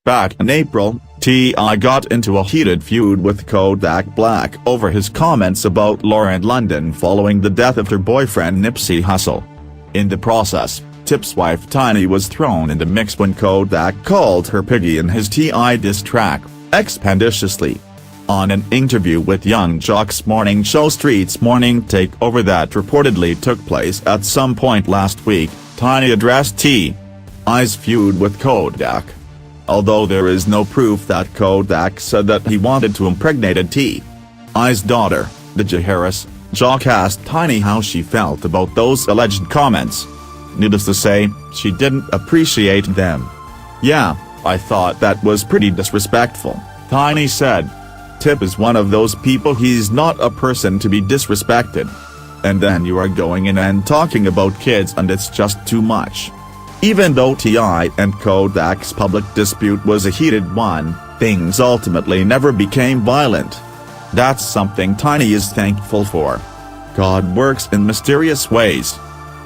Back in April, T.I. got into a heated feud with Kodak Black over his comments about Lauren London following the death of her boyfriend Nipsey Hussle. In the process, Tip's wife Tiny was thrown in the mix when Kodak called her piggy in his T.I. diss track, expeditiously. On an interview with Young Jock's morning show Street's Morning Takeover that reportedly took place at some point last week, Tiny addressed T.I.'s feud with Kodak. Although there is no proof that Kodak said that he wanted to impregnate T.I.'s daughter, the Harris, Jock asked Tiny how she felt about those alleged comments. Needless to say, she didn't appreciate them. "Yeah, I thought that was pretty disrespectful," Tiny said. "Tip is one of those people, he's not a person to be disrespected. And then you are going in and talking about kids and it's just too much." Even though T.I. and Kodak's public dispute was a heated one, things ultimately never became violent. That's something Tiny is thankful for. God works in mysterious ways.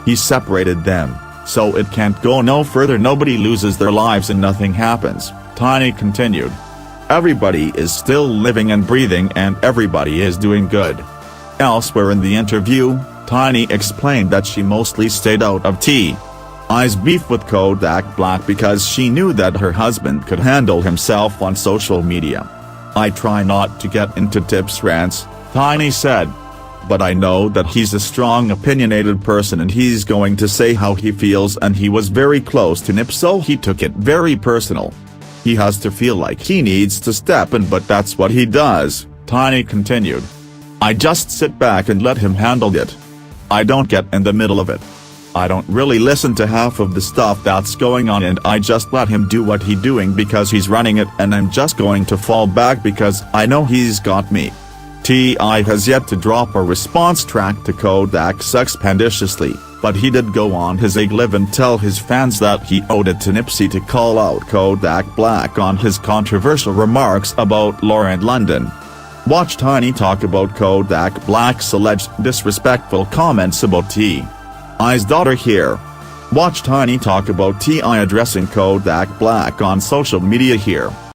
He separated them, so it can't go no further. Nobody loses their lives and nothing happens, Tiny continued. Everybody is still living and breathing and everybody is doing good. Elsewhere in the interview, Tiny explained that she mostly stayed out of T.I.'s beef with Kodak Black because she knew that her husband could handle himself on social media. "I try not to get into Tip's rants," Tiny said. "But I know that he's a strong opinionated person and he's going to say how he feels, and he was very close to Nip so he took it very personal. He has to feel like he needs to step in, but that's what he does," Tiny continued. "I just sit back and let him handle it. I don't get in the middle of it. I don't really listen to half of the stuff that's going on and I just let him do what he's doing because he's running it, and I'm just going to fall back because I know he's got me." T.I. has yet to drop a response track to Kodak's expeditiously, but he did go on his live and tell his fans that he owed it to Nipsey to call out Kodak Black on his controversial remarks about Lauren London. Watch Tiny talk about Kodak Black's alleged disrespectful comments about T.I.'s daughter here. Watch Tiny talk about T.I. addressing Kodak Black on social media here.